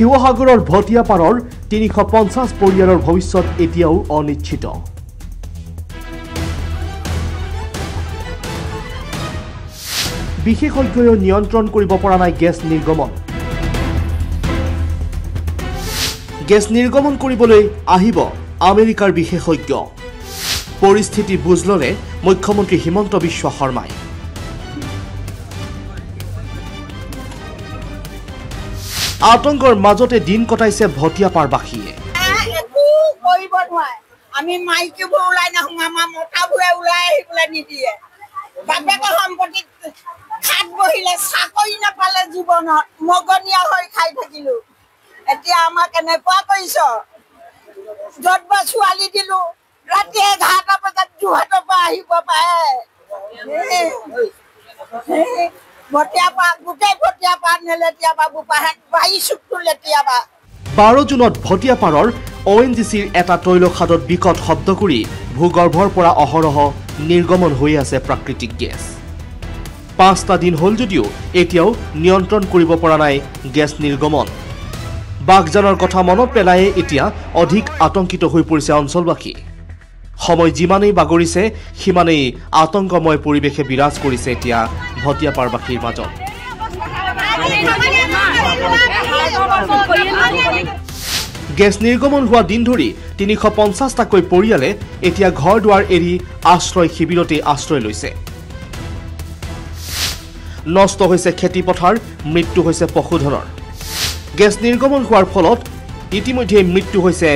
শিৱসাগৰৰ ভটিয়াপাৰৰ 350 পৰিয়ালৰ ভৱিষ্যত এতিয়াও অনিশ্চিত। বিশেষজ্ঞয়ো নিয়ন্ত্ৰণ কৰিব পৰা নাই গেছ নিৰ্গমন। গেছ নিৰ্গমন কৰিবলৈ আহিব আমেৰিকাৰ বিশেষজ্ঞ। পৰিস্থিতি বুজ ল'লে মুখ্যমন্ত্ৰী হিমন্ত বিশ্ব শৰ্মাই। আতংকৰ মাজতে দিন কটাইছে ভটিয়াপাৰবাসীয়ে। আমি মাইকীবোৰ ওলাই নাহোঁ, আমাৰ মতাবোৰে ওলাই আহিবলৈ নিদিয়ে। বাপেকৰ সম্পত্তিত খাট বহিলে, চাকৰি নাপালে জীৱনত মগনীয়া হৈ খাই থাকিলো। এতিয়া আমাক কেনেকুৱা কৰিছ? য'ত বা ছোৱালী দিলো, ৰাতি 11টা বজাত যোৰহাটৰ পৰা আহিব পাৰে। গোটেই ভটিয়াপাৰ নেলেতিয়াবা বোপাহেঁত 12 জুনত ভটিয়াপাৰৰ ONGCৰ এটা তৈলখাদত বিকট শব্দ কৰি ভূগৰ্ভৰ পৰা অহৰহ নিৰ্গমন হৈ আছে প্ৰাকৃতিক গেছ। 5টা দিন হ'ল যদিও এতিয়াও নিয়ন্ত্ৰণ কৰিব পৰা নাই গেছ নিৰ্গমন। বাঘজানৰ কথা মনত পেলাই এতিয়া অধিক আতংকিত হৈ পৰিছে অঞ্চলবাসী। সময় যিমানেই বাগৰিছে সিমানেই আতংকময় পৰিৱেশে বিৰাজ কৰিছে এতিয়া ভটিয়াপাৰবাসীৰ মাজত। গেছ নিৰ্গমন হোৱা দিন ধৰি 350টাকৈ পৰিয়ালে এতিয়া ঘৰ দুৱাৰ এৰি আশ্ৰয় শিবিৰতে আশ্ৰয় লৈছে। নষ্ট হৈছে খেতিপথাৰ, মৃত্যু হৈছে পশুধনৰ। গেছ নিৰ্গমন হোৱাৰ ফলত ইতিমধ্যে মৃত্যু হৈছে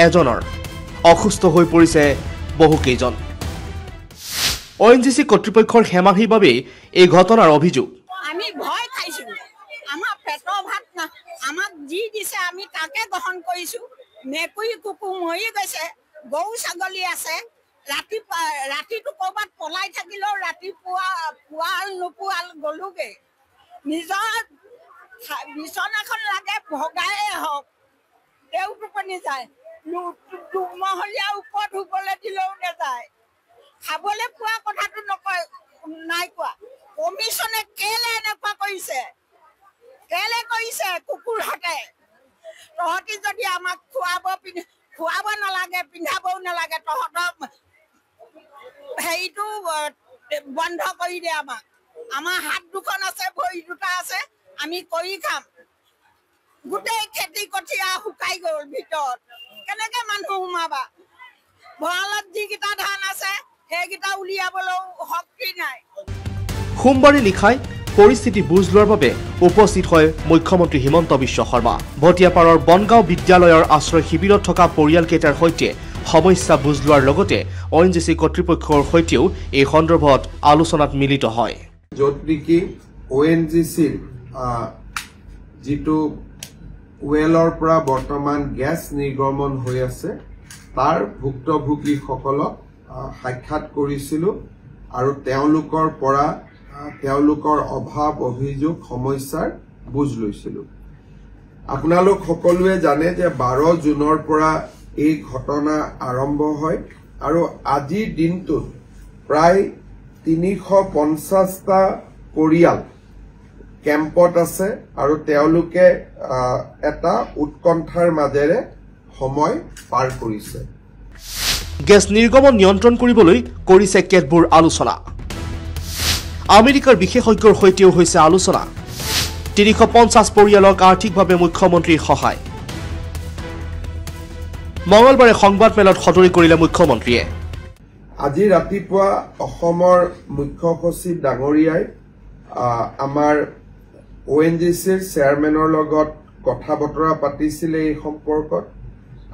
এজনৰ, অসুস্থ হৈ পৰিছে বহুকেইজন। ONGC কৰ্তৃপক্ষৰ হেমাহিৰ বাবে এই ঘটনাৰ অভিযোগ। আমি ভয় খাইছো, আমাৰ পেটৰ ভাত না, আমাক যি দিছে আমি তাকে গ্ৰহণ কৰিছো। মেকুৰী কুকুৰ মৰি গৈছে, গৰু ছাগলী আছে। ৰাতিটো ক'ৰবাত পলাই থাকিলেও ৰাতিপুৱা পুৱাল নোপোৱাল গলোগে। নিজৰ বিচনাখন লাগে ভগাই হওক, তেওঁ টোপনি যায়। দুমহলীয়া ওপৰত শুবলৈ দিলেও নাযায়। খাবলৈ পোৱা কথাটো নকয়, নাই কোৱা। কমিশ্যনে কেলে এনেকুৱা কৰিছে? কেলে কৰিছে? কুকুৰহঁতে তহঁতি যদি আমাক খুৱাব নালাগে, পিন্ধাবও নালাগে, তহঁতক হেৰিটো বন্ধ কৰি দিয়ে আমাক। আমাৰ হাত দুখন আছে, ভৰি দুটা আছে, আমি কৰি খাম। গোটেই খেতি কঠীয়া শুকাই গ'ল ভিতৰত, কেনেকে মানুহ সোমাবা? ভঁৰালত যিকেইটা ধান আছে সেইকেইটা উলিয়াবলৈও শক্তি নাই। সোমবাৰে নিশাই পৰিস্থিতি বুজ লোৱাৰ বাবে উপস্থিত হয় মুখ্যমন্ত্ৰী হিমন্ত বিশ্ব শৰ্মা। ভটিয়াপাৰৰ বনগাঁও বিদ্যালয়ৰ আশ্ৰয় শিবিৰত থকা পৰিয়ালকেইটাৰ সৈতে সমস্যা বুজ লোৱাৰ লগতে ONGC কৰ্তৃপক্ষৰ সৈতেও এই সন্দৰ্ভত আলোচনাত মিলিত হয়। য'ত নেকি ONGCৰ যিটো ৱেলৰ পৰা বৰ্তমান গেছ নিৰ্গমন হৈ আছে তাৰ ভুক্তভোগীসকলক সাক্ষাৎ কৰিছিলোঁ আৰু তেওঁলোকৰ পৰা তেওঁলোকৰ অভাৱ অভিযোগ সমস্যাৰ বুজ লৈছিলোঁ। আপোনালোক সকলোৱে জানে যে 12 জুনৰ পৰা এই ঘটনা আৰম্ভ হয় আৰু আজিৰ দিনটোত প্ৰায় 350টা পৰিয়াল কেম্পত আছে আৰু তেওঁলোকে এটা উৎকণ্ঠাৰ মাজেৰে সময় পাৰ কৰিছে। গেছ নিৰ্গমন নিয়ন্ত্ৰণ কৰিবলৈ কৰিছে কেতবোৰ আলোচনা। আমেৰিকাৰ বিশেষজ্ঞৰ সৈতেও হৈছে আলোচনা। 350 পৰিয়ালক আৰ্থিকভাৱে মুখ্যমন্ত্ৰীৰ সহায়। মঙলবাৰে সংবাদমেলত সদৰি কৰিলে মুখ্যমন্ত্ৰীয়ে। আজি ৰাতিপুৱা অসমৰ মুখ্য সচিব ডাঙৰীয়াই আমাৰ ONGCৰ চেয়াৰমেনৰ লগত কথা বতৰা পাতিছিলে এই সম্পৰ্কত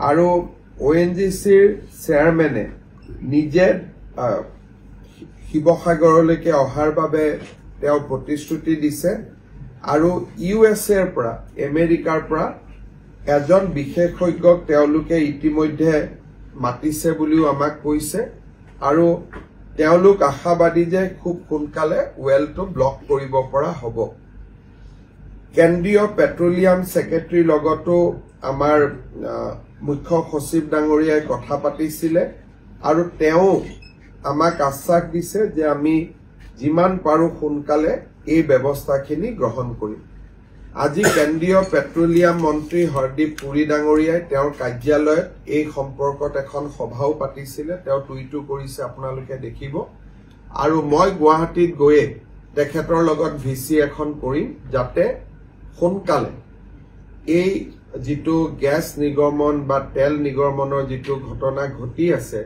আৰু ONGCৰ চেয়াৰমেনে নিজে শিৱসাগৰলৈকে অহাৰ বাবে তেওঁ প্ৰতিশ্ৰুতি দিছে আৰু USAৰ পৰা আমেৰিকাৰ পৰা এজন বিশেষজ্ঞক তেওঁলোকে ইতিমধ্যে মাতিছে বুলিও আমাক কৈছে আৰু তেওঁলোক আশাবাদী যে খুব সোনকালে ৱেলটো ব্লক কৰিব পৰা হ'ব। কেন্দ্ৰীয় পেট্ৰলিয়াম ছেক্ৰেটাৰীৰ লগতো আমাৰ মুখ্য সচিব ডাঙৰীয়াই কথা পাতিছিলে আৰু তেওঁ আমাক আশ্বাস দিছে যে আমি যিমান পাৰো সোনকালে এই ব্যৱস্থাখিনি গ্ৰহণ কৰিম। আজি কেন্দ্ৰীয় পেট্ৰলিয়াম মন্ত্ৰী হৰদীপ পুৰী ডাঙৰীয়াই তেওঁৰ কাৰ্যালয়ত এই সম্পৰ্কত এখন সভাও পাতিছিলে তেওঁ টুইটো কৰিছে আপোনালোকে দেখিব আৰু মই গুৱাহাটীত গৈয়ে তেখেতৰ লগত ভিচি এখন কৰিম যাতে সোনকালে এই যিটো গ্যাস নিগমন বা তেল নিগমনৰ যিটো ঘটনা ঘটি আছে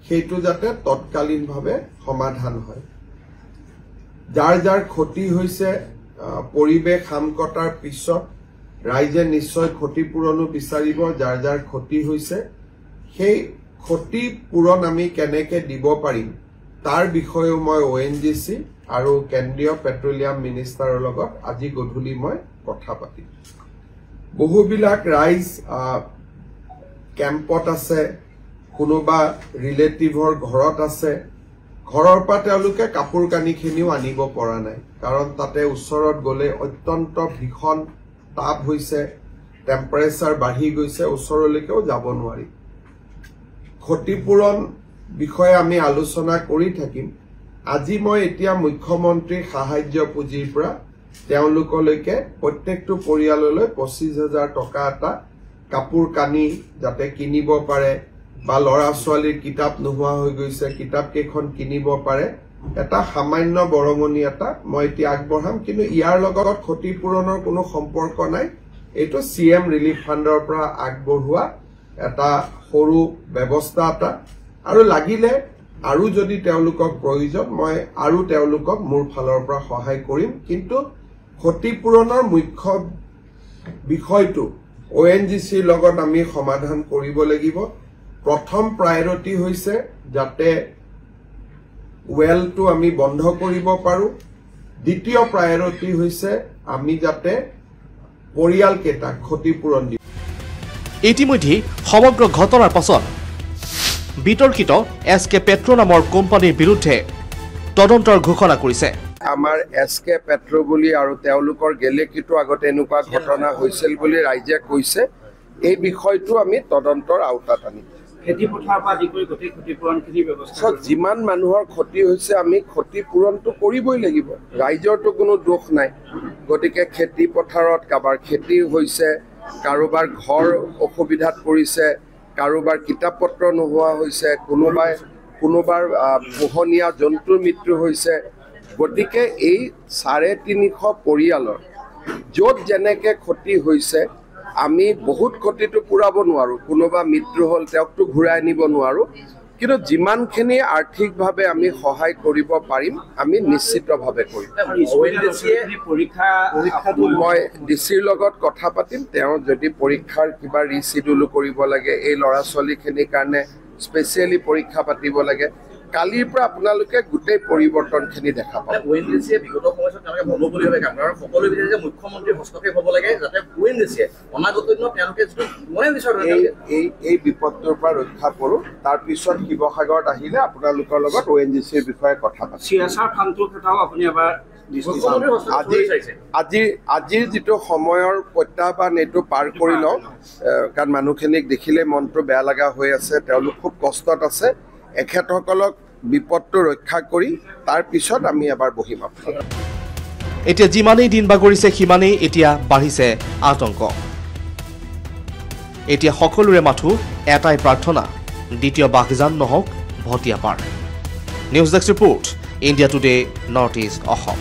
সেইটো যাতে তৎকালীনভাৱে সমাধান হয় যাৰ যাৰ ক্ষতি হৈছে পৰিবেশ হামকটাৰ পিছত ৰাইজে নিশ্চয় ক্ষতিপূৰণো বিচাৰিব যাৰ যাৰ ক্ষতি হৈছে সেই ক্ষতিপূৰণ আমি কেনেকৈ দিব পাৰিম তাৰ বিষয়েও মই ONGC আৰু কেন্দ্ৰীয় পেট্ৰলিয়াম মিনিষ্টাৰৰ লগত আজি গধূলি মই কথা পাতিম বহুবিলাক ৰাইজ কেম্পত আছে কোনোবা ৰিলেটিভৰ ঘৰত আছে ঘৰৰ পৰা তেওঁলোকে কাপোৰ কানিখিনিও আনিব পৰা নাই কাৰণ তাতে ওচৰত গলে অত্যন্ত ভীষণ তাপ হৈছে টেম্পাৰেচাৰ বাঢ়ি গৈছে ওচৰলৈকেও যাব নোৱাৰি ক্ষতিপূৰণ বিষয়ে আমি আলোচনা কৰি থাকিম আজি মই এতিয়া মুখ্যমন্ত্ৰীৰ সাহায্য পুঁজিৰ পৰা তেওঁলোকলৈকে প্ৰত্যেকটো পৰিয়াললৈ 25,000 টকা এটা কাপোৰ কানি যাতে কিনিব পাৰে বা ল'ৰা ছোৱালীৰ কিতাপ নোহোৱা হৈ গৈছে কিতাপ কেইখন কিনিব পাৰে এটা সামান্য বৰঙণি এটা মই এতিয়া আগবঢ়াম কিন্তু ইয়াৰ লগত ক্ষতিপূৰণৰ কোনো সম্পৰ্ক নাই এইটো CM ৰিলিফ ফাণ্ডৰ পৰা আগবঢ়োৱা এটা সৰু ব্যৱস্থা এটা আৰু লাগিলে আৰু যদি তেওঁলোকক প্ৰয়োজন মই আৰু তেওঁলোকক মোৰ ফালৰ পৰা সহায় কৰিম কিন্তু ক্ষতিপূৰণৰ মুখ্য বিষয়টো ONGCৰ লগত আমি সমাধান কৰিব লাগিব প্ৰথম প্ৰায়োৰিটি হৈছে যাতে ওয়েলটো আমি বন্ধ কৰিব পাৰো দ্বিতীয় প্ৰায়োৰিটি হৈছে আমি যাতে পৰিয়াল কেইটা ক্ষতিপূৰণ দিব ইতিমধ্যে সমগ্ৰ ঘটনাৰ পাছত বিতৰ্কিত SK পেট্ৰ নামৰ কোম্পানীৰ বিৰুদ্ধে তদন্তৰ ঘোষণা কৰিছে আমাৰ SK পেট্ৰ বুলি আৰু তেওঁলোকৰ গেলেকিটো আগতে এনেকুৱা ঘটনা হৈছিল বুলি ৰাইজে কৈছে এই বিষয়টো আমি তদন্তৰ আওতাত আনিম খেতি পথাৰৰ পৰা আদি কৰি গোটেই ক্ষতিপূৰণখিনি ব্যৱস্থা যিমান মানুহৰ ক্ষতি হৈছে আমি ক্ষতিপূৰণটো কৰিবই লাগিব ৰাইজৰটো কোনো দোষ নাই গতিকে খেতি পথাৰত কাৰোবাৰ খেতি হৈছে কাৰোবাৰ ঘৰ অসুবিধাত পৰিছে কাৰোবাৰ কিতাপ পত্ৰ নোহোৱা হৈছে কোনোবাৰ পোহনীয়া জন্তুৰ মৃত্যু হৈছে গতিকে এই 350 পৰিয়ালৰ য'ত যেনেকৈ ক্ষতি হৈছে আমি বহুত ক্ষতিটো পুৰাব নোৱাৰো কোনোবা মৃত্যু হল তেওঁকটো ঘূৰাই আনিব নোৱাৰো কিন্তু যিমানখিনি আৰ্থিকভাৱে আমি সহায় কৰিব পাৰিম আমি নিশ্চিতভাৱে কৰিম মই ডিচিৰ লগত কথা পাতিম তেওঁ যদি পৰীক্ষাৰ কিবা ৰিচিডিউল কৰিব লাগে এই ল'ৰা ছোৱালীখিনিৰ কাৰণে স্পেচিয়েলি পৰীক্ষা পাতিব লাগে কালিৰ পৰা আপোনালোকে গোটেই পৰিৱৰ্তনখিনি দেখা পাব ONGCয়ে বিগত সময়ত তেওঁলোকে মনোবলীভাৱে কাম কৰে আৰু সকলো বিচাৰে যে মুখ্যমন্ত্ৰীৰ হস্তক্ষেপ হ'ব লাগে যাতে ONGCয়ে অনাগত দিনত তেওঁলোকে যিটো মনে বিচাৰে এই বিপদটোৰ পৰা ৰক্ষা কৰোঁ তাৰপিছত শিৱসাগৰত আহিলে আপোনালোকৰ লগত ONGCৰ বিষয়ে কথা পাতিম CSR ফাণ্ডটোৰ কথাও আপুনি এবাৰ আজিৰ যিটো সময়ৰ প্ৰত্যাহ্বান এইটো পাৰ কৰি লওঁ কাৰণ মানুহখিনিক দেখিলে মনটো বেয়া লগা হৈ আছে তেওঁলোক খুব কষ্টত আছে এখেতসকলক বিপদটো ৰক্ষা কৰি তাৰ পিছত আমি এবাৰ বহিম এতিয়া যিমানেই দিন বাগৰিছে সিমানেই এতিয়া বাঢ়িছে আতংক এতিয়া সকলোৰে মাথো এটাই প্ৰাৰ্থনা দ্বিতীয় বাঘজান নহওক Bhatiapar news desk report India today north east Assam